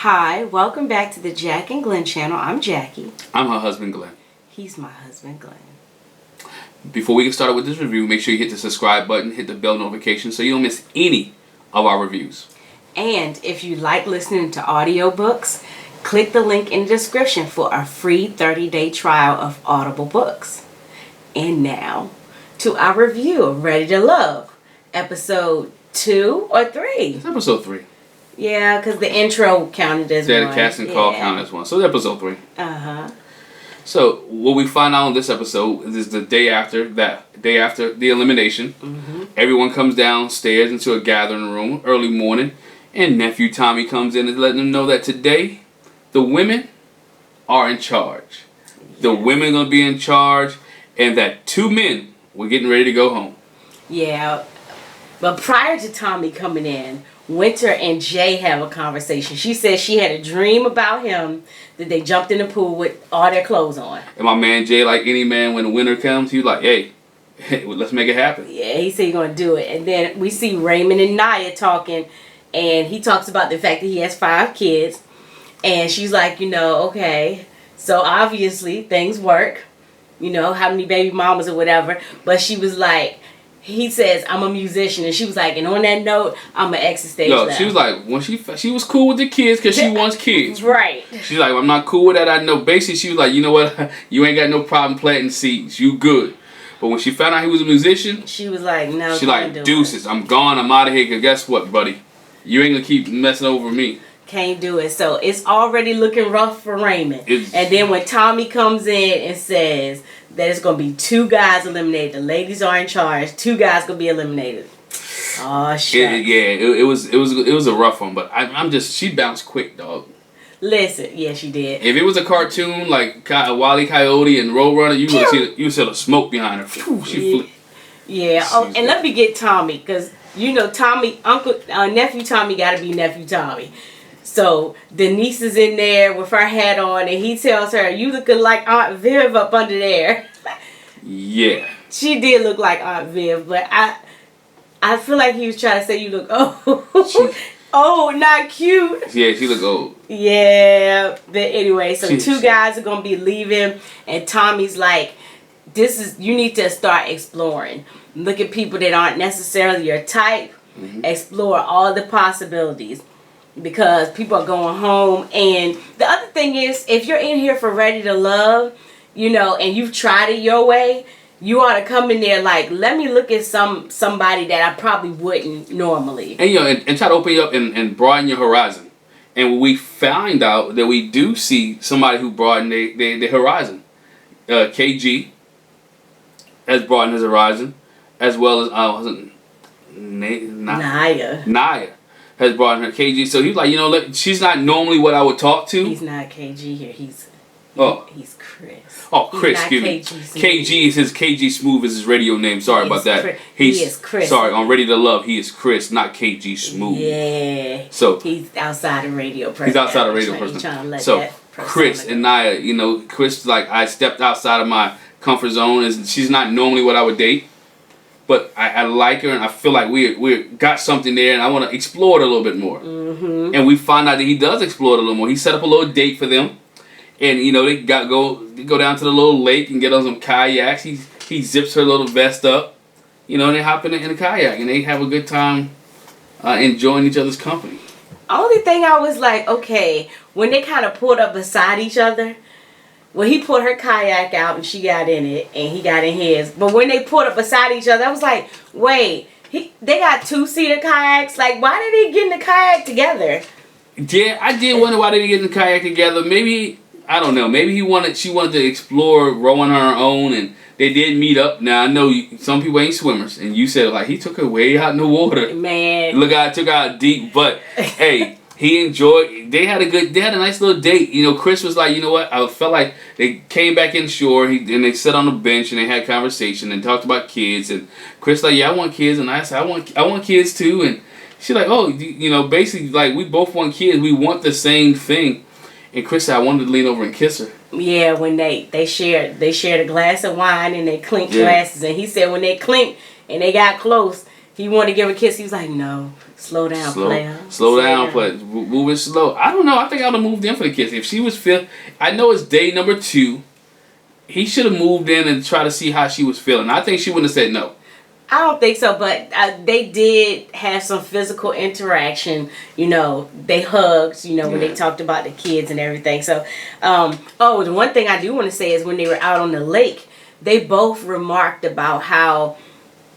Hi, welcome back to the Jack and Glenn channel. I'm Jackie. I'm her husband, Glenn. He's my husband, Glenn. Before we get started with this review, make sure you hit the subscribe button, hit the bell notification so you don't miss any of our reviews. And if you like listening to audiobooks, click the link in the description for a free 30-day trial of Audible books. And now, to our review of Ready to Love, episode 2 or 3? It's episode 3. Yeah, because the intro counted as one. The casting call counted as one. So it's episode 3. Uh-huh. So what we find out in this episode is the day after the elimination. Mm-hmm. Everyone comes downstairs into a gathering room early morning, and Nephew Tommy comes in and letting them know that today the women are in charge. Yeah. The women are going to be in charge, and that 2 men were getting ready to go home. Yeah, but prior to Tommy coming in, Wynter and Jay have a conversation. She said she had a dream about him that they jumped in the pool with all their clothes on. And my man Jay, like any man, when the winter comes, he's like, hey, let's make it happen. Yeah, he said he's going to do it. And then we see Raymond and Nyya talking, and he talks about the fact that he has 5 kids. And she's like, okay, so obviously things work. How many baby mamas or whatever. But she was like, he says, I'm a musician. And she was like, and on that note, I'm an exit stage left. She was like, when she was cool with the kids because she wants kids. Right. She's like, I'm not cool with that. I know. Basically, she was like, you know what? You ain't got no problem planting seeds. You good. But when she found out he was a musician, she was like, no. She like, deuces. I'm gone. I'm out of here. Because guess what, buddy? You ain't going to keep messing over me. Can't do it. So it's already looking rough for Raymond. And then when Tommy comes in and says that it's going to be 2 guys eliminated, the ladies are in charge, 2 guys going to be eliminated. Oh, shit. It was a rough one, but she bounced quick, dog. Listen, yeah, she did. If it was a cartoon like Wile E. Coyote and Roadrunner, you would see the smoke behind her. Phew, she flew. Yeah. Oh, and let me get Tommy, because Tommy, Nephew Tommy got to be Nephew Tommy. So Denise is in there with her hat on, and he tells her, "You looking like Aunt Viv up under there." Yeah. She did look like Aunt Viv, but I feel like he was trying to say you look old. Oh, not cute. Yeah, she look old. Yeah, but anyway, so 2 guys are gonna be leaving, and Tommy's like, you need to start exploring. Look at people that aren't necessarily your type. Mm-hmm. Explore all the possibilities. Because people are going home. And the other thing is, if you're in here for Ready to Love, and you've tried it your way, you ought to come in there like, let me look at somebody that I probably wouldn't normally. And and try to open you up and broaden your horizon. And we find out that we do see somebody who broadened their horizon. KG has broadened his horizon, as well as Nyya has brought her KG. So he's like, she's not normally what I would talk to. He's not KG here. He's Kris. Oh, Kris, excuse me. KG is his KG Smooth is his radio name. Sorry about that. He is Kris. Sorry, on Ready to Love, he is Kris, not KG Smooth. Yeah. So he's outside of radio person. He's outside of radio person. So Kris and Nyya, Kris, like, I stepped outside of my comfort zone, and she's not normally what I would date. But I like her, and I feel like we got something there, and I want to explore it a little bit more. Mm-hmm. And we find out that he does explore it a little more. He set up a little date for them, and they go down to the little lake and get on some kayaks. He zips her little vest up, and they hop in the kayak, and they have a good time enjoying each other's company. Only thing I was like, okay, when they kind of pulled up beside each other. Well, he pulled her kayak out and she got in it, and he got in his. But when they pulled up beside each other, I was like, wait, they got 2-seater kayaks? Like, why did he get in the kayak together? Yeah, I did wonder why they get in the kayak together. Maybe, I don't know, maybe she wanted to explore rowing on her own, and they did meet up. Now, I know some people ain't swimmers, and you said, like, he took her way out in the water. Man. Look, I took her out deep, but, hey. He enjoyed. They had a nice little date. Kris was like, you know what? I felt like they came back in shore. And they sat on the bench and they had conversation and talked about kids. And Kris like, yeah, I want kids. And I said, I want kids too. And she's like, oh, basically like we both want kids. We want the same thing. And Kris said, I wanted to lean over and kiss her. Yeah, when they shared a glass of wine and they clinked glasses. And he said when they clinked and they got close, He wanted to give her a kiss. He was like, no, slow down, player. Slow down, but move it slow. I don't know. I think I would have moved in for the kiss. If she was I know it's day number 2. He should have moved in and tried to see how she was feeling. I think she wouldn't have said no. I don't think so, but they did have some physical interaction. You know, they hugged, you know, when they talked about the kids and everything. So, the one thing I do want to say is when they were out on the lake, they both remarked about how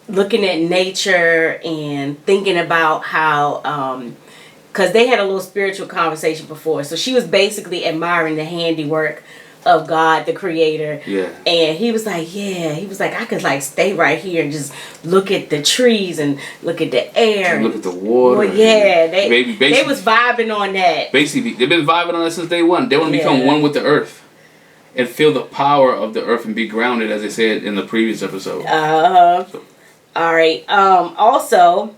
looking at nature and thinking about how, because they had a little spiritual conversation before. So she was basically admiring the handiwork of God, the creator. Yeah. And he was like, I could like stay right here and just look at the trees and look at the air. And look at the water. Well, yeah. They was vibing on that. Basically, they've been vibing on that since day one. They want to become one with the earth and feel the power of the earth and be grounded, as they said in the previous episode. All right. Also,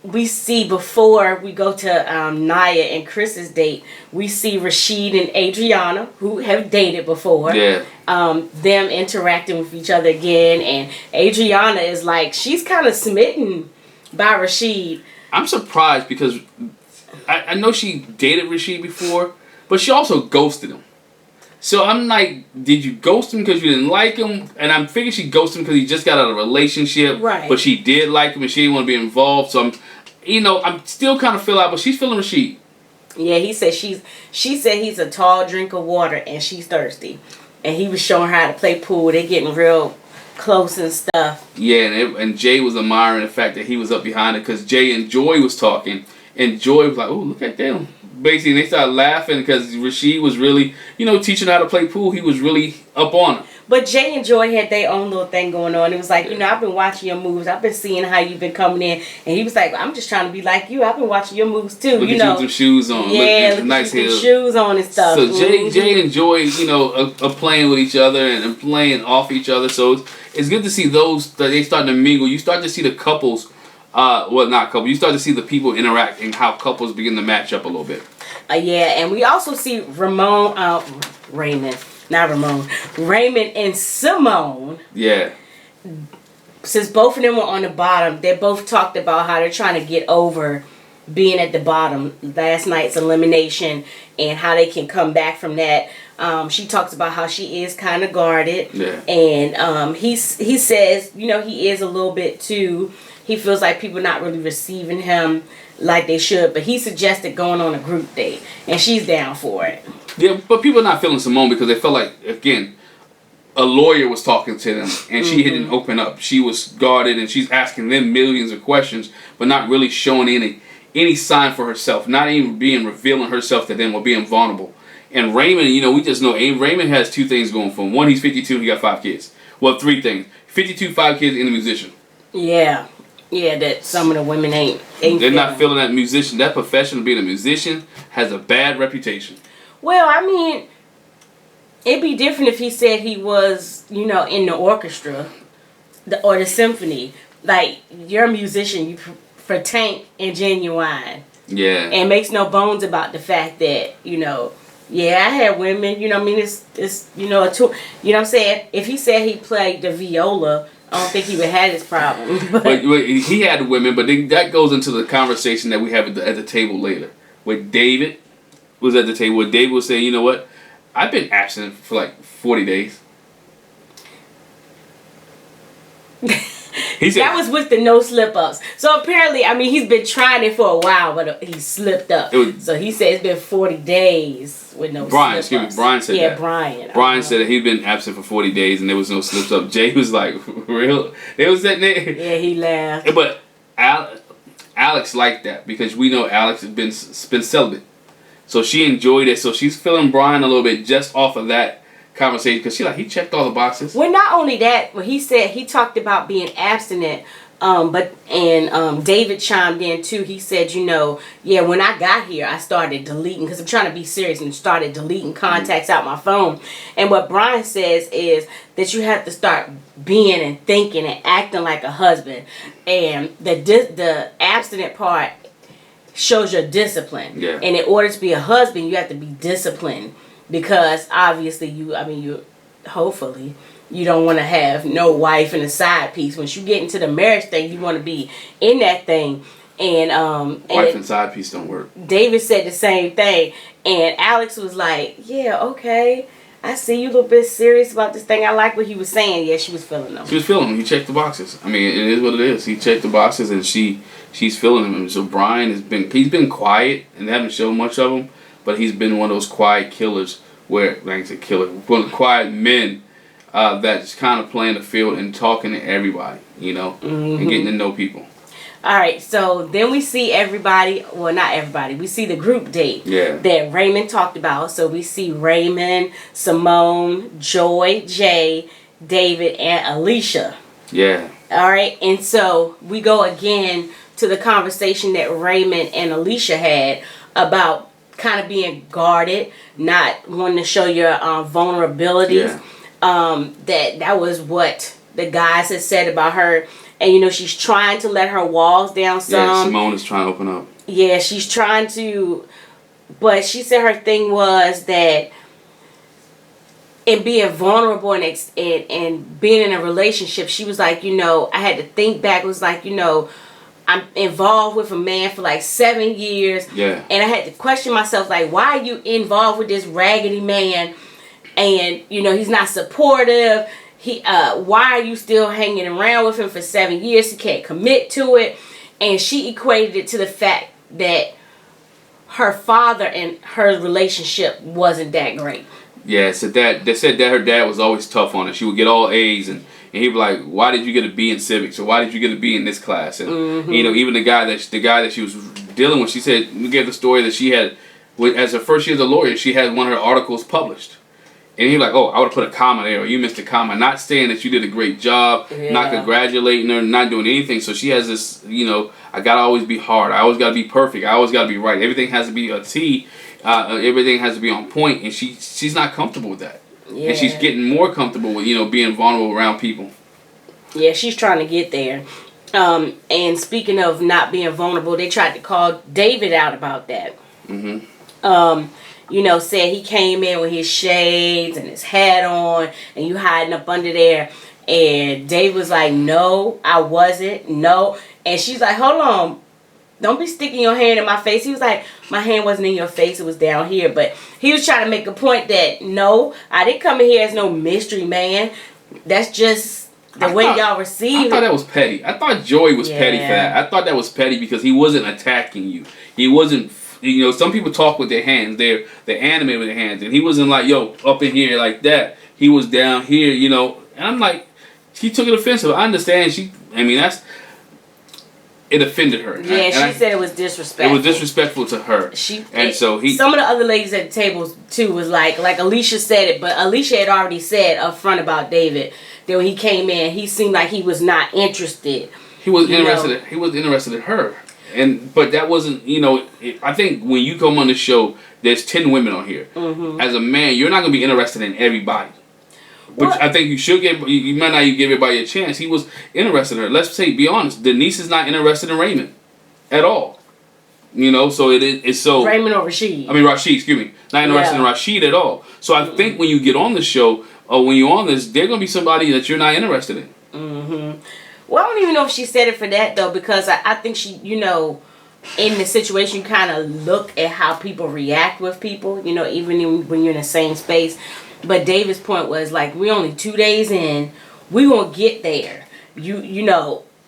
we see before we go to Nyya and Kris's date, we see Rashid and Adriana, who have dated before. Yeah. Them interacting with each other again, and Adriana is like, she's kind of smitten by Rashid. I'm surprised because I know she dated Rashid before, but she also ghosted him. So I'm like, did you ghost him because you didn't like him? And I'm figuring she ghosted him because he just got out of a relationship. Right. But she did like him and she didn't want to be involved. So I'm still kind of feel out, but she's feeling Rashid. Yeah, he said she said he's a tall drink of water and she's thirsty. And he was showing her how to play pool. They're getting real close and stuff. Yeah, and Jay was admiring the fact that he was up behind it because Jay and Joy was talking. And Joy was like, oh, look at them. Basically, they started laughing because Rashid was really, teaching her how to play pool. He was really up on her. But Jay and Joy had their own little thing going on. It was like, I've been watching your moves. I've been seeing how you've been coming in. And he was like, I'm just trying to be like you. I've been watching your moves too. Look at you with some shoes on. Yeah, look nice heels. Shoes on and stuff. So Jay and Joy, are playing with each other and playing off each other. So it's good to see those, that they starting to mingle. You start to see the couples, not couples. You start to see the people interact and how couples begin to match up a little bit. And we also see Raymond and Simone. Yeah. Since both of them were on the bottom, they both talked about how they're trying to get over being at the bottom, last night's elimination, and how they can come back from that. She talks about how she is kind of guarded. Yeah. And he says, he is a little bit too. He feels like people not really receiving him like they should, but he suggested going on a group date, and she's down for it. Yeah, but people are not feeling Simone because they felt like, again, a lawyer was talking to them, and she didn't open up. She was guarded, and she's asking them millions of questions, but not really showing any sign for herself, not even revealing herself to them or being vulnerable. And Raymond, we just know Raymond has 2 things going for him. One, he's 52, he got 5 kids. Well, 3 things. 52, 5 kids, and a musician. Yeah. Yeah, that some of the women ain't They're not feeling that musician. That profession of being a musician has a bad reputation. Well, I mean, it'd be different if he said he was, in the orchestra or the symphony. Like, you're a musician for Tank and Genuine. Yeah. And makes no bones about the fact that, I had women, it's a tour. You know what I'm saying? If he said he played the viola, I don't think he would have this problem. But he had women, but that goes into the conversation that we have at the table later. Where David was at the table, where David was saying, you know what? I've been absent for like 40 days. He said, that was with the no slip-ups. So apparently, he's been trying it for a while, but he slipped up. So he said it's been 40 days with no slip-ups. Brian said that. Yeah, Bryan. Brian said that he'd been absent for 40 days and there was no slips-up. Jay was like, real? They was sitting there. Yeah, he laughed. But Alex liked that because we know Alex has been celibate. So she enjoyed it. So she's feeling Brian a little bit just off of that conversation because he checked all the boxes. Well, not only that, but he said he talked about being abstinent, David chimed in too. He said, when I got here, I started deleting because I'm trying to be serious and started deleting contacts out my phone. And what Brian says is that you have to start being and thinking and acting like a husband, and the abstinent part shows your discipline. Yeah. And in order to be a husband, you have to be disciplined. Because obviously hopefully you don't want to have no wife and a side piece. Once you get into the marriage thing, you want to be in that thing. And wife and side piece don't work. David said the same thing, and Alex was like, "Yeah, okay, I see you a little bit serious about this thing. I like what he was saying." Yeah, she was feeling them. She was feeling him. He checked the boxes. I mean, it is what it is. He checked the boxes, and she's feeling him. And so Bryan he's been quiet, and they haven't shown much of him, but he's been one of those quiet killers where, like I said, one of the quiet men that's kind of playing the field and talking to everybody, and getting to know people. All right, so then we see everybody, well, not everybody, we see the group date that Raymond talked about. So we see Raymond, Simone, Joy, Jay, David, and Alicia. Yeah. All right, and so we go again to the conversation that Raymond and Alicia had about kind of being guarded, not wanting to show your vulnerabilities. Yeah. That was what the guys had said about her. And, she's trying to let her walls down some. Yeah, Simone is trying to open up. Yeah, she's trying to. But she said her thing was that in being vulnerable and being in a relationship, she was like, I had to think back. It was like, I'm involved with a man for like 7 years. Yeah. And I had to question myself, like, why are you involved with this raggedy man? And, he's not supportive. Why are you still hanging around with him for 7 years? He can't commit to it. And she equated it to the fact that her father and her relationship wasn't that great. Yeah, so they said that her dad was always tough on her. She would get all A's, and he'd be like, "Why did you get a B in civics? Or why did you get a B in this class?" And even the guy that she was dealing with, she said, we gave the story that she had, as her first year as a lawyer, she had one of her articles published. And he's like, "Oh, I would have put a comma there, or you missed a comma." Not saying that you did a great job, not congratulating her, not doing anything. So she has this, I gotta always be hard. I always gotta be perfect. I always gotta be right. Everything has to be a T. Everything has to be on point, and she's not comfortable with that. Yeah. And she's getting more comfortable with being vulnerable around people. Yeah, she's trying to get there. And speaking of not being vulnerable, they tried to call David out about that. Said he came in with his shades and his hat on, and you hiding up under there. And Dave was like, "No, I wasn't. No." And she's like, "Hold on. Don't be sticking your hand in my face." He was like, "My hand wasn't in your face. It was down here." But he was trying to make a point that, no, I didn't come in here as no mystery man. That's just the way y'all receive it. I thought that was petty. I thought Joey was petty for that. I thought that was petty because he wasn't attacking you. He wasn't... some people talk with their hands. They're animated with their hands. And he wasn't like, yo, up in here like that. He was down here, And I'm like, she took it offensive. I understand. It offended her. Yeah, she said it was disrespectful. It was disrespectful to her. Some of the other ladies at the table, too, was like Alicia said it. But Alicia had already said up front about David that when he came in, he seemed like he was not interested. He was interested. He was interested in her. But that wasn't, I think when you come on the show, there's 10 women on here. As a man, you're not going to be interested in everybody. Which I think you should you might not even give everybody a chance. He was interested in her. Let's be honest. Denise is not interested in Raymond at all. So it's so... Raymond or Rashid. Rashid, excuse me. Not interested in Rashid at all. So I think when you get on the show, or when you're on this, there's going to be somebody that you're not interested in. Well, I don't even know if she said it for that, though, because I think she, in the situation, you kind of look at how people react with people, even when you're in the same space. But David's point was, like, we're only 2 days in. We won't get there.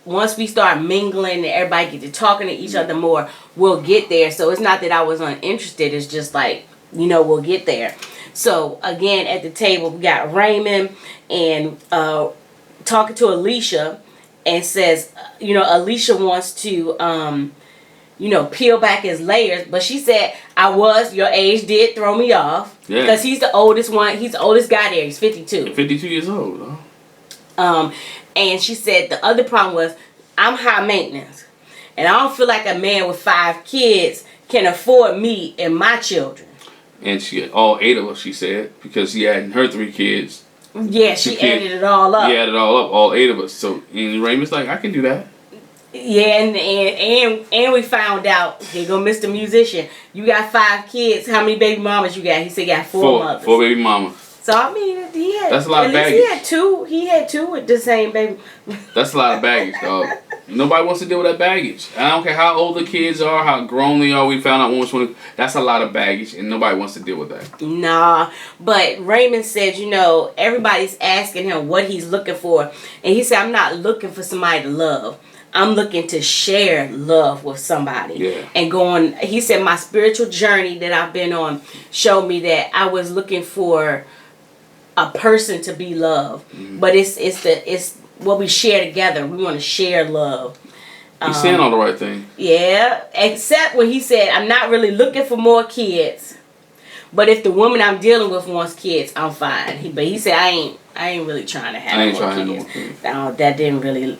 Once we start mingling and everybody get to talking to each other more, we'll get there. So it's not that I was uninterested. It's just like, we'll get there. So, again, at the table, we got Raymond and talking to Alicia. And says, Alicia wants to, peel back his layers. But she said, your age did throw me off. Yeah. Because he's the oldest one. He's the oldest guy there. He's 52. 52 years old, huh? And she said the other problem was, I'm high maintenance. And I don't feel like a man with 5 kids can afford me and my children. And she had all 8 of us, she said, because she had her 3 kids. Yeah, she added it all up. Yeah, added it all up, all 8 of us. So, and Raymond's like, I can do that. Yeah, and we found out, here go Mr. Musician, you got 5 kids. How many baby mamas you got? He said you got 4 mothers. 4 baby mamas. So I mean, he had. That's a lot of baggage. He had two. He had two with the same baby. That's a lot of baggage, dog. Nobody wants to deal with that baggage. I don't care how old the kids are, how grown they are. We found out one. That's a lot of baggage, and nobody wants to deal with that. Nah, but Raymond said, everybody's asking him what he's looking for, and he said, "I'm not looking for somebody to love. I'm looking to share love with somebody." Yeah. And going, he said, my spiritual journey that I've been on showed me that I was looking for a person to be loved, but it's what we share together. We want to share love. He's saying all the right thing. Yeah, except when he said, "I'm not really looking for more kids, but if the woman I'm dealing with wants kids, I'm fine." But he said, "I ain't really trying to have more kids." That didn't really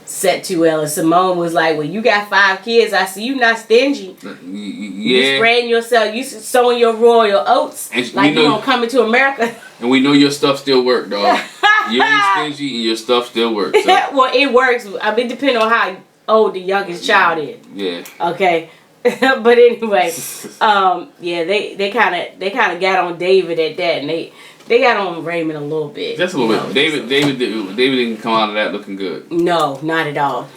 set too well. And Simone was like, "Well, you got 5 kids. I see you not stingy. Yeah. You spreading yourself. You sowing your royal oats like you gonna come into America." And we know your stuff still work, dog. You ain't stingy and your stuff still works. So. Well, it works. I mean, depending on how old the youngest child is. Yeah. Okay. But anyway, yeah, they kind of got on David at that, and they got on Raymond a little bit. Just a little bit. David didn't come out of that looking good. No, not at all.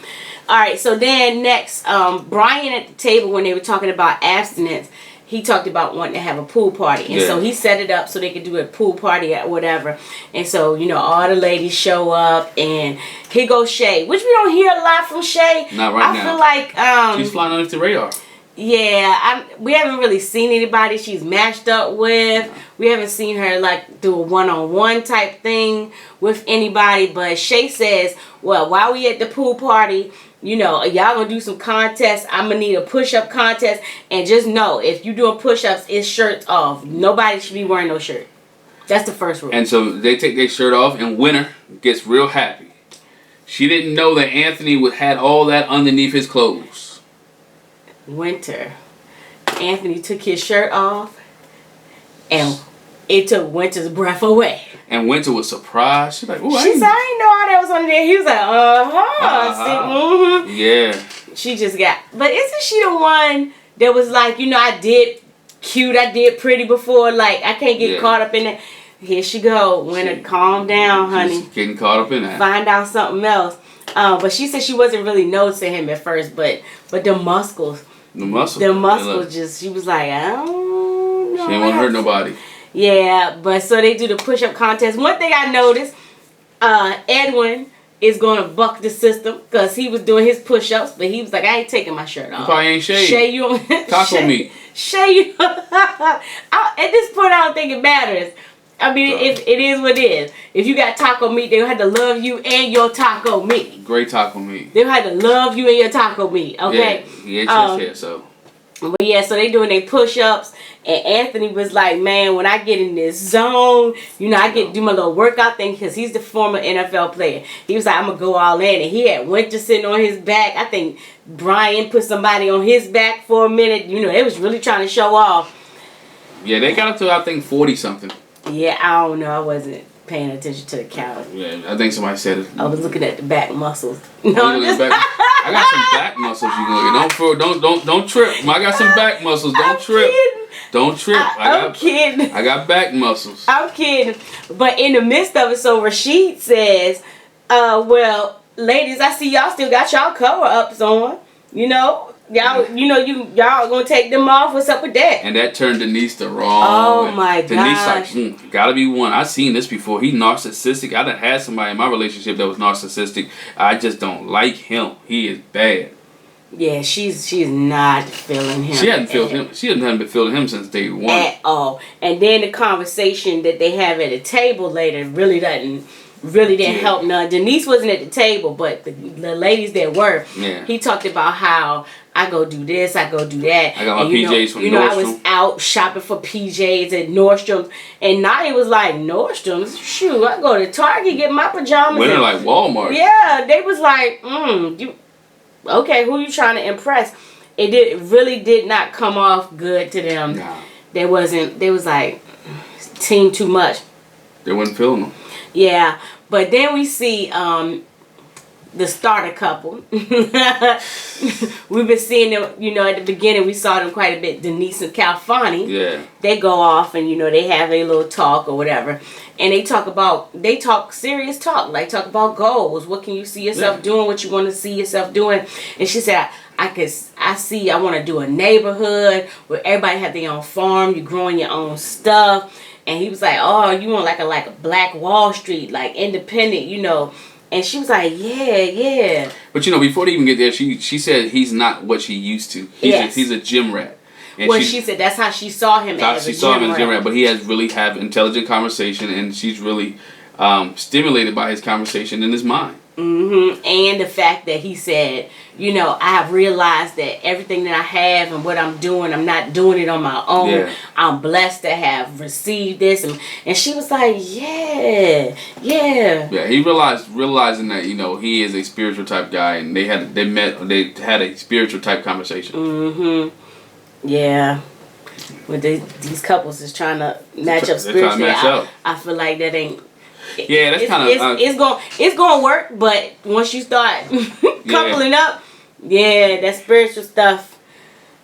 All right, so then next, Bryan at the table when they were talking about abstinence, he talked about wanting to have a pool party. And so he set it up so they could do a pool party or whatever. And so, all the ladies show up, and here goes Shay, which we don't hear a lot from Shay. Not right now. I feel like she's flying underneath the radar. Yeah, we haven't really seen anybody she's matched up with. We haven't seen her like do a one-on-one type thing with anybody. But Shay says, well, while we at the pool party, y'all gonna do some contests. I'm gonna need a push-up contest. And just know, if you doing push-ups, it's shirts off. Nobody should be wearing no shirt. That's the first rule. And so they take their shirt off, and Wynter gets real happy. She didn't know that Anthony had all that underneath his clothes. Wynter. Anthony took his shirt off, and it took Wynter's breath away. And Wynter was surprised. She's like, "Oh, she said, I didn't know all that was on there." He was like, Yeah. She just got. But isn't she the one that was like, I did cute, I did pretty before. Like, I can't get caught up in that. Here she go. Wynter, calm down, honey. She's getting caught up in that. Find out something else. But she said she wasn't really noticing him at first, but the muscles. The muscles just, she was like, I don't know. She didn't want to hurt nobody. Yeah, but so they do the push-up contest. One thing I noticed, Edwin is going to buck the system because he was doing his push-ups, but he was like, I ain't taking my shirt off. You probably ain't shaved. Shay, you taco meat. Shay, you at this point, I don't think it matters. I mean, it is what it is. If you got taco meat, they'll have to love you and your taco meat. Great taco meat. They'll have to love you and your taco meat, okay? Yeah, so. But yeah, so they doing their push-ups, and Anthony was like, man, when I get in this zone, I get to do my little workout thing, because he's the former NFL player. He was like, I'm going to go all in, and he had Wynter sitting on his back. I think Bryan put somebody on his back for a minute. They was really trying to show off. Yeah, they got up to, I think, 40-something. Yeah, I don't know. I wasn't paying attention to the count. Yeah, I think somebody said it. I was looking at the back muscles. I got some back muscles you can look at. Don't trip. I got some back muscles. Don't trip. Kidding. Don't trip. I'm kidding. I got back muscles. I'm kidding. But in the midst of it, so Rashid says, well, ladies, I see y'all still got y'all cover-ups on. Y'all gonna take them off? What's up with that? And that turned Denise the wrong way. My gosh. Denise like, gotta be one. I've seen this before. He's narcissistic. I done had somebody in my relationship that was narcissistic. I just don't like him. He is bad. Yeah, she's not feeling him. She hasn't felt him. She hasn't been feeling him since day one. At all. And then the conversation that they have at the table later really didn't help none. Denise wasn't at the table, but the ladies that were. Yeah. He talked about how I go do this, I go do that. I got my PJs from Nordstrom. I was out shopping for PJs at Nordstrom, and Nyya was like, Nordstrom's? Shoot, I go to Target, get my pajamas. Wynter like Walmart. Yeah, they was like, okay, who you trying to impress? It really did not come off good to them. Nah. They was like, team too much. They wasn't feeling them. Yeah, but then we see the starter couple. We've been seeing them, you know, at the beginning we saw them quite a bit, Denise and Calfani. Yeah. They go off and, you know, they have a little talk or whatever. And they talk serious talk, like talk about goals. What can you see yourself doing? What you want to see yourself doing? And she said, I want to do a neighborhood where everybody have their own farm. You're growing your own stuff. And he was like, oh, you want like a Black Wall Street, like independent, you know. And she was like, yeah. But, you know, before they even get there, she said he's not what she used to. He's a gym rat. And she said that's how she saw him as a gym rat. But he has really have intelligent conversation, and she's really stimulated by his conversation in his mind. Mm-hmm. And the fact that he said, you know, I have realized that everything that I have and what I'm doing, I'm not doing it on my own. Yeah. I'm blessed to have received this. And she was like, yeah. Yeah, he realizing that, you know, he is a spiritual type guy, and they had a spiritual type conversation. Mm-hmm. Yeah. When these couples is trying to match up spiritually, I feel like that ain't. Yeah, that's kind of it's gonna work, but once you start coupling up, that spiritual stuff,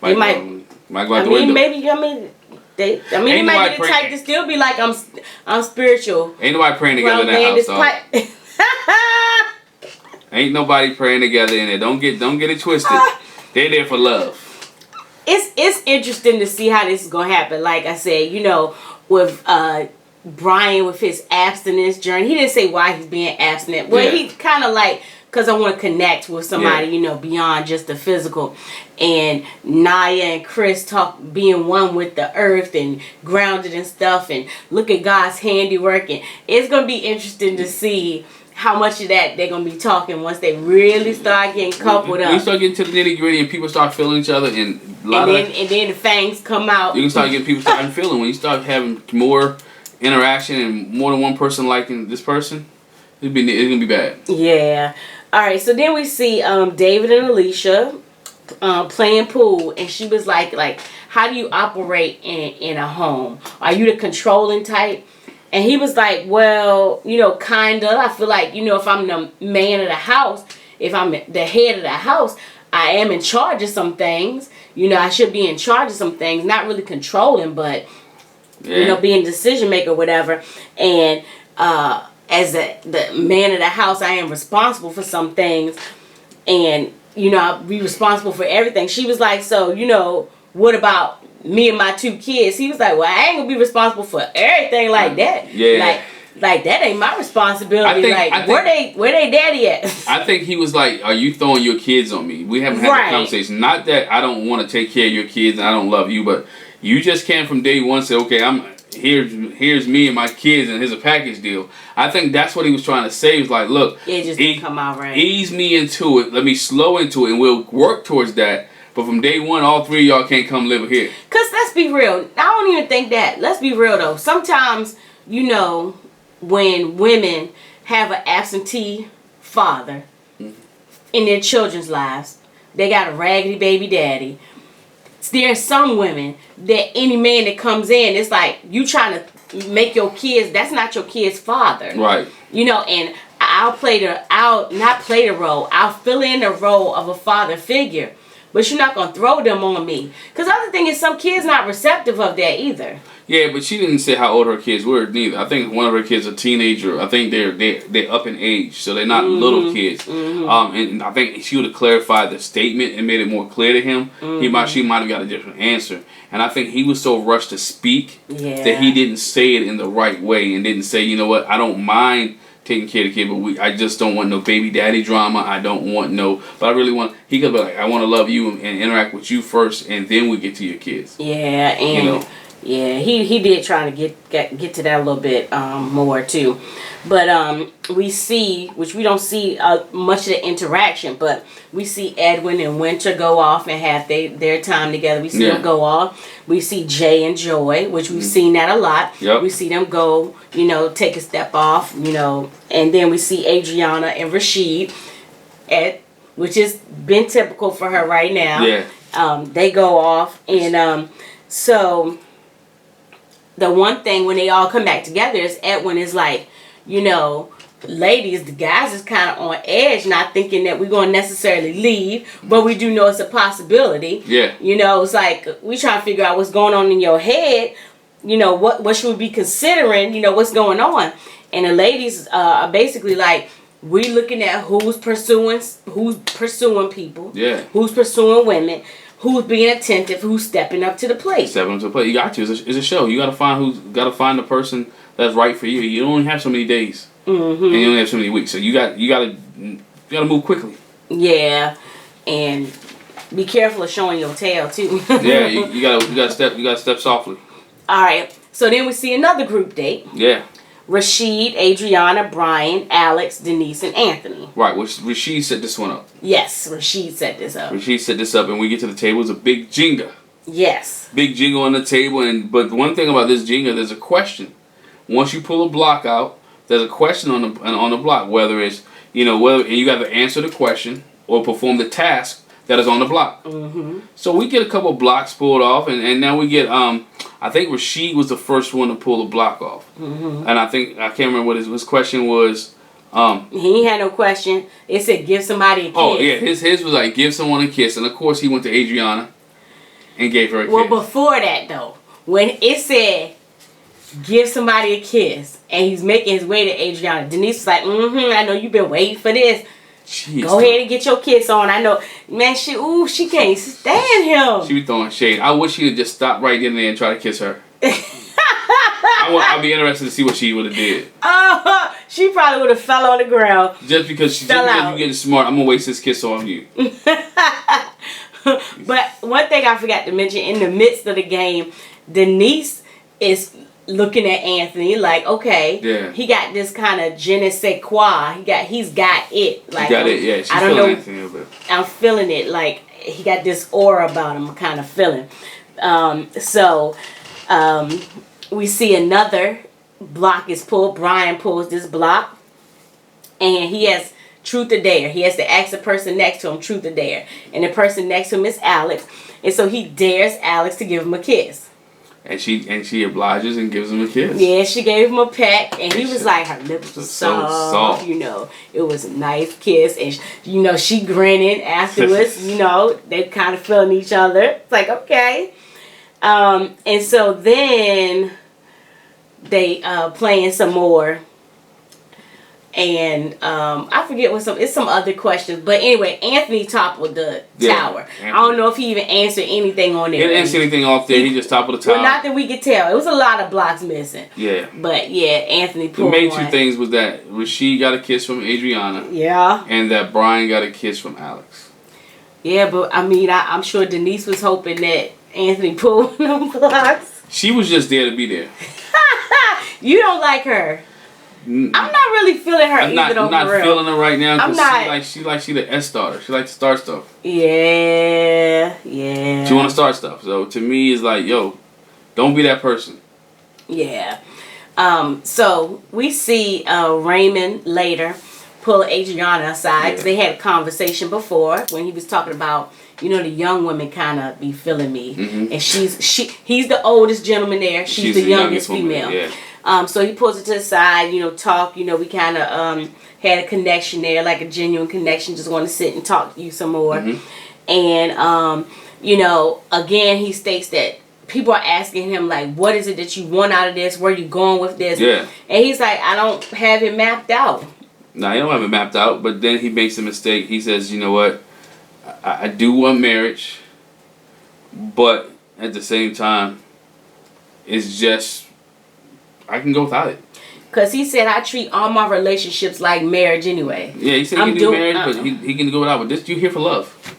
they might go out the window. They might be the type to still be like, I'm spiritual. Ain't nobody praying together in that house. Ain't nobody praying together in there. Don't get it twisted. They're there for love. It's interesting to see how this is gonna happen. Like I said, you know, with Bryan with his abstinence journey. He didn't say why he's being abstinent. Well, he kind of like, because I want to connect with somebody, you know, beyond just the physical. And Nyya and Kris talk being one with the earth and grounded and stuff, and look at God's handiwork. And it's going to be interesting to see how much of that they're going to be talking once they really start getting coupled up. When you start getting to the nitty gritty and people start feeling each other, and then the fangs come out. You can start getting people starting feeling. When you start having more interaction and more than one person liking this person, it's gonna be bad. Yeah. All right. So then we see David and Alicia playing pool, and she was like, how do you operate in a home? Are you the controlling type? And he was like, well, you know, kinda. I feel like, you know, if I'm the man of the house, if I'm the head of the house, I am in charge of some things. You know, I should be in charge of some things, not really controlling, but you know, being a decision maker or whatever. And as the man of the house, I am responsible for some things. And, you know, I'll be responsible for everything. She was like, so, you know, what about me and my 2 kids? He was like, well, I ain't gonna be responsible for everything like that. Yeah. Like that ain't my responsibility. I think, where they daddy at? I think he was like, are you throwing your kids on me? We haven't had that conversation. Not that I don't want to take care of your kids and I don't love you, but you just came from day one and say, okay, here's me and my kids, and here's a package deal. I think that's what he was trying to say. He was like, look, it just didn't come out right. Ease me into it. Let me slow into it, and we'll work towards that. But from day one, all 3 of y'all can't come live here. Because let's be real. I don't even think that. Let's be real, though. Sometimes, you know, when women have an absentee father in their children's lives, they got a raggedy baby daddy. There's some women that any man that comes in, it's like you trying to make your kids, that's not your kid's father. Right. You know, and I'll fill in the role of a father figure. But you're not going to throw them on me. Because the other thing is some kids not receptive of that either. Yeah, but she didn't say how old her kids were neither. I think one of her kids a teenager. I think they're up in age, so they're not little kids. Mm-hmm. And I think she would have clarified the statement and made it more clear to him. Mm-hmm. She might have got a different answer. And I think he was so rushed to speak that he didn't say it in the right way and didn't say, you know what, I don't mind taking care of the kid, but I just don't want no baby daddy drama. I don't want but I really want, he could be like, I want to love you and interact with you first, and then we get to your kids. Yeah, and you know? Yeah, he did try to get to that a little bit more too. But we see, which we don't see much of the interaction, but we see Edwin and Wynter go off and have their time together. We see them go off. We see Jay and Joy, which we've seen that a lot. Yep. We see them go, you know, take a step off, you know, and then we see Adriana and Rashid, which has been typical for her right now. Yeah. They go off, and so the one thing when they all come back together is Edwin is like, you know, ladies, the guys is kind of on edge, not thinking that we're going to necessarily leave, but we do know it's a possibility. Yeah. You know, it's like we trying to figure out what's going on in your head. You know, what should we be considering? You know, what's going on? And the ladies are basically like, we looking at who's pursuing people. Yeah. Who's pursuing women. Who's being attentive. Who's stepping up to the plate. Stepping up to the plate. You got to. It's a show. You got to find the person that's right for you. You only have so many days. Mm-hmm. And you only have so many weeks. So you got to move quickly. Yeah. And be careful of showing your tail too. Yeah, you gotta step softly. Alright. So then we see another group date. Yeah. Rashid, Adriana, Bryan, Alex, Denise, and Anthony. Right, which Rashid set this one up. Yes, Rashid set this up. Rashid set this up, and we get to the table. It's a big Jenga. Yes. Big Jenga on the table, but one thing about this Jenga, there's a question. Once you pull a block out, there's a question on the block, whether it's, you know, and you got to answer the question or perform the task that is on the block. Mm-hmm. So we get a couple blocks pulled off, and now we get I think Rashid was the first one to pull a block off. Mm-hmm. And I can't remember what his question was. He ain't had no question. It said give somebody a kiss. Oh yeah, his was like give someone a kiss, and of course he went to Adriana and gave her a kiss. Well, before that though, when it said give somebody a kiss, and he's making his way to Adriana, Denise was like, I know you've been waiting for this. Jeez, go ahead and get your kiss on. I know, man. She can't stand him. She was throwing shade. I wish she would just stop right in there and try to kiss her. I'll be interested to see what she would have did. She probably would have fell on the ground. Just because you're getting smart, I'm gonna waste this kiss on you. But one thing I forgot to mention, in the midst of the game, Denise is looking at Anthony like, okay, yeah, he got this kind of je ne sais quoi. He's got it. Like, he got it. Yeah, she's I don't know. Anthony a bit. I'm feeling it. Like he got this aura about him. Kind of feeling. We see another block is pulled. Bryan pulls this block, and he has truth or dare. He has to ask the person next to him truth or dare, and the person next to him is Alex, and so he dares Alex to give him a kiss. And she obliges and gives him a kiss. Yeah, she gave him a peck, and he was like, her lips were soft. You know, it was a nice kiss, and you know, she grinning afterwards. You know, they kind of feeling each other. It's like, okay. And so then they playing some more, and I forget it's some other questions, but anyway, Anthony toppled the tower. Anthony. I don't know if he even answered anything on there. He didn't answer anything off there. He just toppled the tower. Well, not that we could tell. It was a lot of blocks missing. Yeah. But yeah, Anthony pulled the main one. two things was that Rashid got a kiss from Adriana. Yeah. And that Bryan got a kiss from Alex. Yeah, but I mean, I'm sure Denise was hoping that Anthony pulled them blocks. She was just there to be there. You don't like her. I'm not really feeling her either. I'm not feeling her right now because she the S starter. She likes to start stuff. Yeah. She want to start stuff. So to me, it's like, yo, don't be that person. Yeah. So we see Raymond later pull Adriana aside because they had a conversation before when he was talking about, you know, the young women kind of be feeling me, and he's the oldest gentleman there. She's the youngest female. Yeah. So he pulls it to the side, you know, talk, you know, we kind of had a connection there, like a genuine connection, just want to sit and talk to you some more. And, you know, again, he states that people are asking him, like, what is it that you want out of this? Where are you going with this? Yeah. And he's like, I don't have it mapped out. No, he don't have it mapped out, but then he makes a mistake. He says, you know what, I do want marriage, but at the same time, it's just, I can go without it. Because he said, I treat all my relationships like marriage anyway. Yeah, he said he can do marriage, but he can go without. But this, you here for love.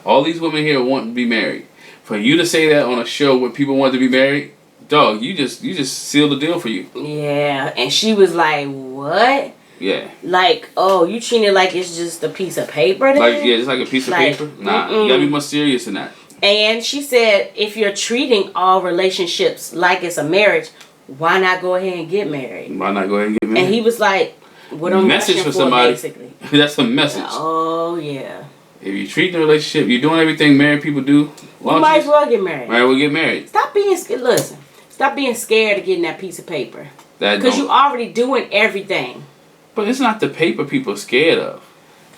All these women here want to be married. For you to say that on a show where people want to be married, dog, you just sealed the deal for you. Yeah, and she was like, what? Yeah. Like, oh, you treat it like it's just a piece of paper then? Like, yeah, just like a piece of paper? Nah, you gotta be more serious than that. And she said, if you're treating all relationships like it's a marriage, why not go ahead and get married? Why not go ahead and get married? And he was like, what I'm message for somebody. Basically. That's a message. Oh, yeah. If you treat the relationship, you're doing everything married people do, you might as well get married. Might as well get married. Stop being scared of getting that piece of paper. Because you're already doing everything. But it's not the paper people are scared of.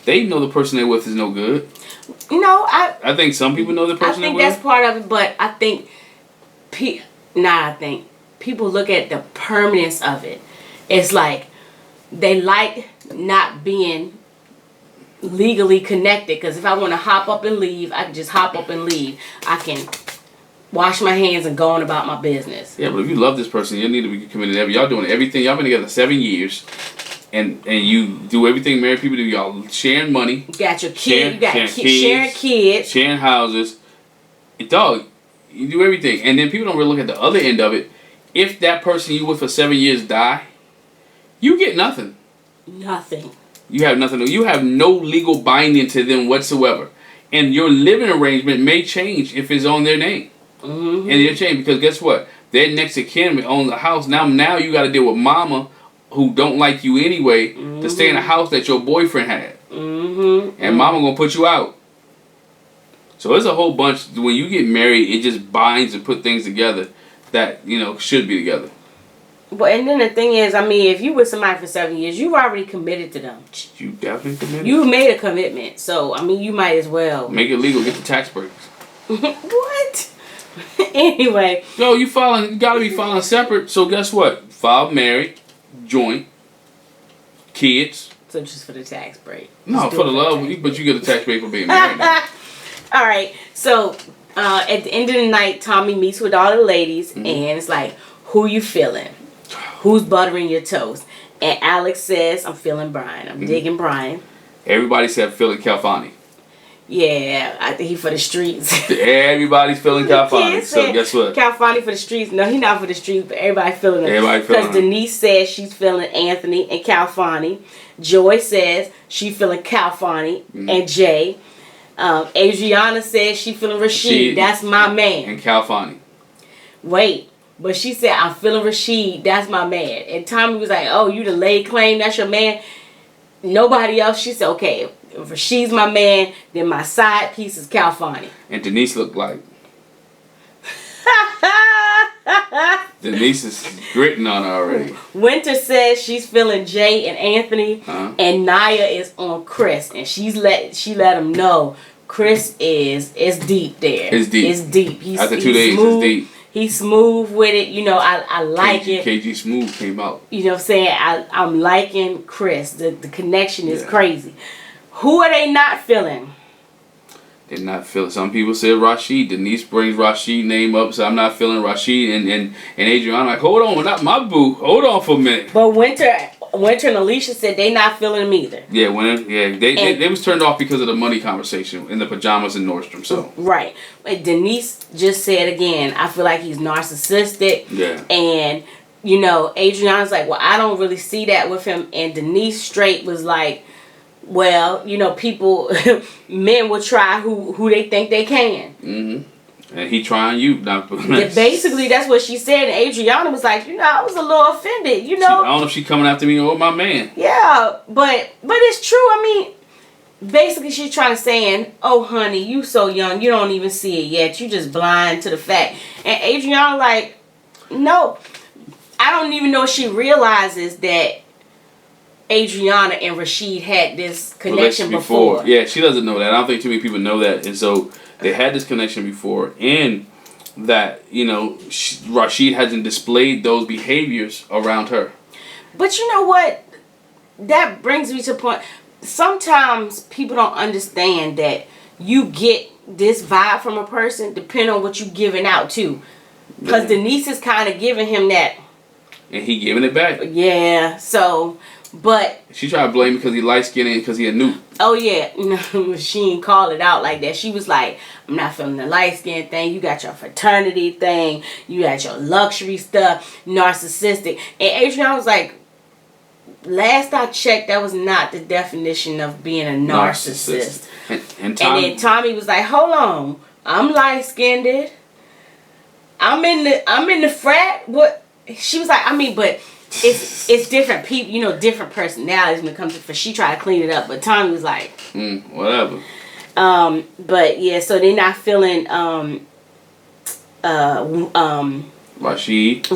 They know the person they're with is no good. No, I think some people know the person they're with. I think that's part of it, but I think people look at the permanence of it. It's like they like not being legally connected, because if I want to hop up and leave, I can just hop up and leave. I can wash my hands and go on about my business. Yeah, but if you love this person, you need to be committed. Y'all doing everything. Y'all been together 7 years, and you do everything married people do. Y'all sharing money. You got your kids. Sharing kids. Sharing houses. Dog, you do everything. And then people don't really look at the other end of it. If that person you with for 7 years die, you get nothing. Nothing. You have nothing. You have no legal binding to them whatsoever. And your living arrangement may change if it's on their name. Mm-hmm. And it'll change because guess what? They're next to kin own the house. Now you got to deal with mama who don't like you anyway to stay in a house that your boyfriend had. Mm-hmm. And mama gonna put you out. So there's a whole bunch. When you get married, it just binds and put things together that should be together. But and then the thing is, I mean, if you with somebody for 7 years, you already committed to them. You definitely committed. You made a commitment, so I mean, you might as well make it legal. Get the tax breaks. What? Anyway. No, you gotta be filing separate. So guess what? File married, joint, kids. So just for the tax break. No, for the love, but you get a tax break for being married. All right. So at the end of the night, Tommy meets with all the ladies, and it's like, who you feeling? Who's buttering your toast? And Alex says, I'm feeling Bryan. I'm digging Bryan. Everybody said feeling Calfani. Yeah, I think he for the streets. Everybody's feeling Calfani. So guess what? Calfani for the streets. No, he not for the streets, but everybody feeling him. Everybody feeling him. Because Denise says she's feeling Anthony and Calfani. Joy says she feeling Calfani and Jay. Adriana says she feeling Rashid. That's my man. And Calfani. Wait. But she said, I'm feeling Rashid. That's my man. And Tommy was like, oh, you the laid claim? That's your man? Nobody else. She said, okay, if Rashid's my man, then my side piece is Calfani. And Denise looked like. Denise is gritting on her already. Wynter says she's feeling Jay and Anthony. And Nyya is on Kris. And she let him know Kris is deep there. It's deep. It's deep. After 2 days, it's deep. He's smooth with it. I like it. KG Smooth came out. You know what I'm saying? I'm liking Kris. The connection is crazy. Who are they not feeling? They're not feeling. Some people said Rashid. Denise brings Rashid's name up, so I'm not feeling Rashid. And Adriana like, hold on, not my boo. Hold on for a minute. But Wynter and Alicia said they not feeling him either. Yeah, they was turned off because of the money conversation in the pajamas in Nordstrom. So right. But Denise just said again, I feel like he's narcissistic. Yeah. And Adriana's like, well, I don't really see that with him. And Denise straight was like, well, people, men will try who they think they can. Mm-hmm. And he trying you. Basically, that's what she said. And Adriana was like, I was a little offended, I don't know if she coming after me or my man. Yeah, but it's true. I mean, basically she's trying to say, oh, honey, you so young. You don't even see it yet. You just blind to the fact. And Adriana like, no. I don't even know if she realizes that Adriana and Rashid had this connection before. Yeah, she doesn't know that. I don't think too many people know that. And so they had this connection before. And that, Rashid hasn't displayed those behaviors around her. But you know what? That brings me to a point. Sometimes people don't understand that you get this vibe from a person depending on what you're giving out to. Because Denise is kind of giving him that. And he giving it back. Yeah, so... But she tried to blame him because he light skinned and because he a noob. Oh yeah, no, she didn't call it out like that. She was like, "I'm not feeling the light skin thing. You got your fraternity thing. You got your luxury stuff. Narcissistic." And Adriana was like, "Last I checked, that was not the definition of being a narcissist." And then Tommy was like, "Hold on, I'm light skinned. I'm in the frat. What?" She was like, "I mean, but." It's different people, different personalities when it comes to. she tried to clean it up, but Tommy was like, whatever. But yeah, so they're not feeling Rashid.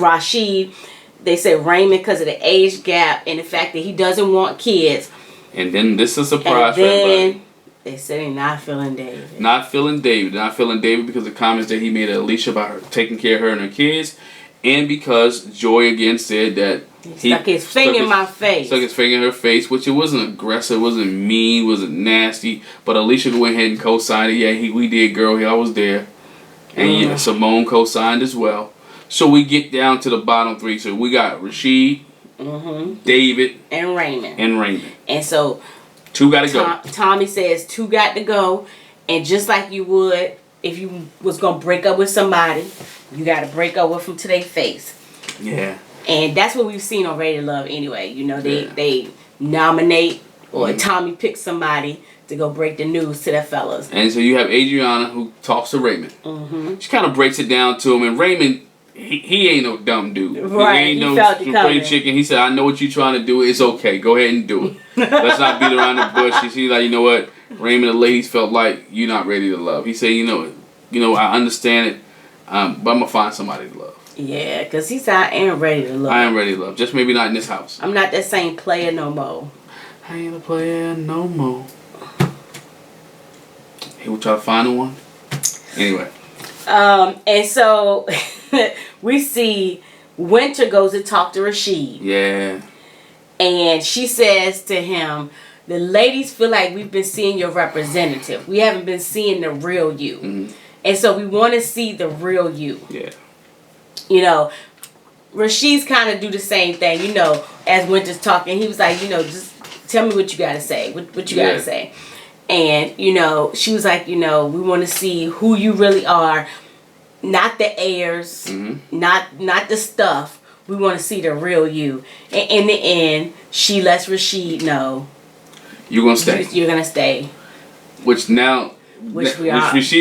They said Raymond because of the age gap and the fact that he doesn't want kids. And then this is a surprise for everybody. They said they're not feeling David. Not feeling David because of the comments that he made to Alicia about her taking care of her and her kids. And because Joy again said that he stuck his finger in my face. Stuck his finger in her face, which it wasn't aggressive, wasn't mean, wasn't nasty. But Alicia went ahead and co-signed it. Yeah, we did, girl. I was there. And yeah, Simone co-signed as well. So we get down to the bottom three. So we got Rashid, David, and Raymond. And so 2 got to go. Tommy says 2 got to go. And just like you would if you was going to break up with somebody, you got to break up with them to their face. Yeah. And that's what we've seen on Ready to Love anyway. You know, they nominate or Tommy picks somebody to go break the news to their fellas. And so you have Adriana who talks to Raymond. She kind of breaks it down to him. And Raymond, he ain't no dumb dude. Right. He ain't no spring chicken. He said, I know what you're trying to do. It's okay. Go ahead and do it. Let's not beat around the bush. He's like, you know what? Raymond, the ladies felt like you're not ready to love. He said, you know, I understand it, but I'm going to find somebody to love. Yeah, because he said, I am ready to love. I am ready to love. Just maybe not in this house. I'm not that same player no more. I ain't a player no more. He will try to find one. Anyway. And so we see Wynter goes to talk to Rashid. Yeah. And she says to him, the ladies feel like we've been seeing your representative. We haven't been seeing the real you. And so we want to see the real you. Yeah. You know, Rashid's kind of do the same thing, you know, as Wynter's talking. He was like, you know, just tell me what you got to say. What you got to say. And, you know, she was like, you know, we want to see who you really are. Not the airs. Not the stuff. We want to see the real you. And in the end, she lets Rashid know. You're going to stay. You're going to stay. Which now, Rashid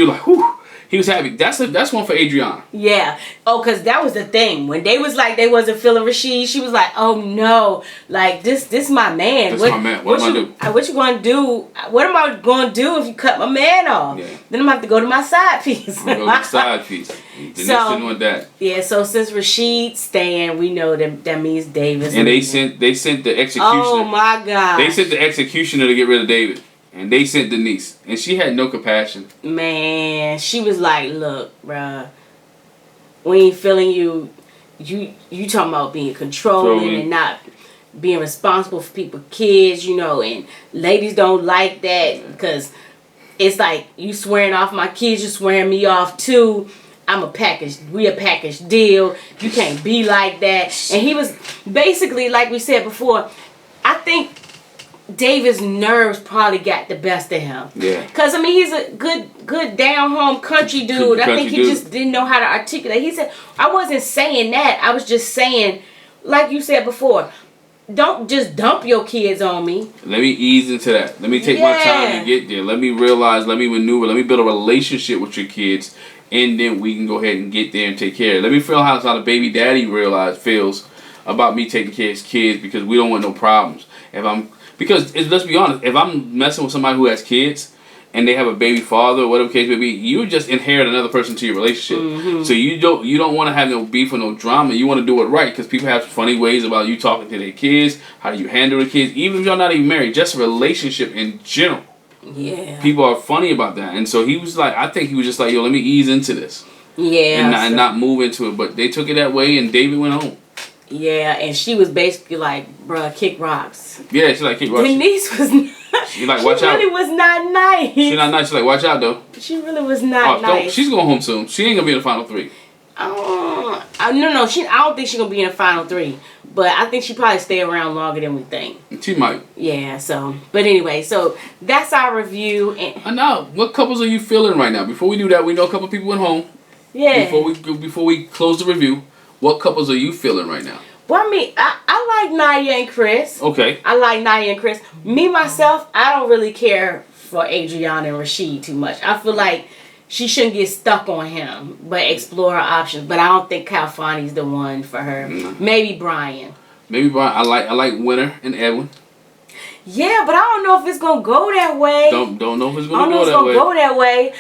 was like, whew. He was happy. That's one for Adriana. Yeah. Oh, because that was the thing. When they was like they wasn't feeling Rashid, she was like, oh no. Like this my man. That's my man. What am I going to do? What you going to do? What am I going to do if you cut my man off? Yeah. Then I'm going to have to go to my side piece. I'm going to go to the side piece. Denise didn't want that. Yeah, so since Rashid's staying, we know that means David's and leaving. They sent the executioner. Oh my God. They sent the executioner to get rid of David. And they sent Denise. And she had no compassion. Man, she was like, look, bruh, we ain't feeling you. You talking about being controlling and not being responsible for people's kids, you know. And ladies don't like that because it's like, you swearing off my kids, you swearing me off too. We a package deal. You can't be like that. And he was basically, like we said before, I think David's nerves probably got the best of him. Yeah. Because, I mean, he's a good down-home country dude. I think he just didn't know how to articulate. He said, I wasn't saying that. I was just saying, like you said before, don't just dump your kids on me. Let me ease into that. Let me take my time to get there. Let me realize, let me maneuver, let me build a relationship with your kids, and then we can go ahead and get there and take care of it. Let me feel how the baby daddy feels about me taking care of his kids, because we don't want no problems. Because let's be honest, if I'm messing with somebody who has kids and they have a baby father or whatever case may be, you just inherit another person to your relationship. So you don't want to have no beef or no drama. You want to do it right, because people have funny ways about you talking to their kids, how you handle the kids, even if you're not even married, just a relationship in general. Yeah. People are funny about that. And so he was like, I think he was just like, yo, let me ease into this. Yeah. And not move into it. But they took it that way, and David went home. Yeah, and she was basically like, bruh, kick rocks. Yeah, she's like, kick rocks. Denise was not. She's like, watch out. She really was not nice. She's not nice. She's like, watch out, though. She really was not nice. She's going home soon. She ain't going to be in the final 3. No. I don't think she's going to be in the final 3. But I think she probably stay around longer than we think. She might. Yeah, so. But anyway, so that's our review. And now, what couples are you feeling right now? Before we do that, we know a couple people at home. Yeah. Before we close the review, what couples are you feeling right now? Well, I mean, I like Nyya and Kris. Okay. I like Nyya and Kris. Me, myself, I don't really care for Adriana and Rashid too much. I feel like she shouldn't get stuck on him, but explore her options. But I don't think Calfani's the one for her. Maybe Bryan. I like Wynter and Edwin. Yeah, but I don't know if it's gonna go that way. Don't know if it's gonna go that way.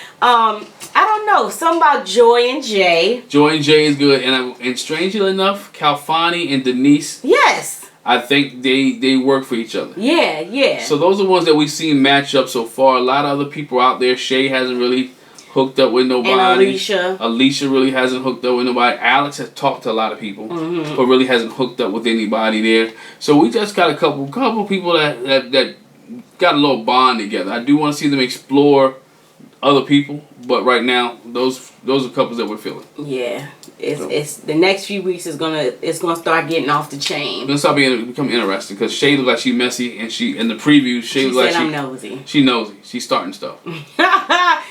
I don't know. Something about Joy and Jay. Joy and Jay is good, and strangely enough, Calfani and Denise. Yes. I think they work for each other. Yeah, yeah. So those are the ones that we've seen match up so far. A lot of other people out there. Shay hasn't really hooked up with nobody. And Alicia really hasn't hooked up with nobody. Alex has talked to a lot of people, but really hasn't hooked up with anybody there. So we just got a couple people that got a little bond together. I do want to see them explore other people, but right now those are couples that we're feeling. Yeah, it's the next few weeks is gonna start getting off the chain. It's gonna start become interesting because Shay looks like she's messy, and she in the preview Shay looks like I'm nosy. She nosy. She's starting stuff.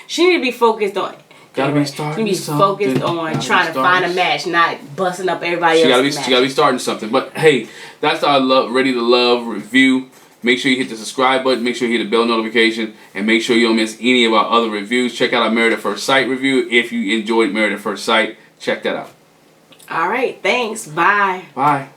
She need to be focused on. Gotta be starting. She need to be focused on trying to find a match, not busting up everybody else's match. She gotta be starting something. But hey, that's our Ready to Love review. Make sure you hit the subscribe button. Make sure you hit the bell notification. And make sure you don't miss any of our other reviews. Check out our Married at First Sight review. If you enjoyed Married at First Sight, check that out. All right. Thanks. Bye. Bye.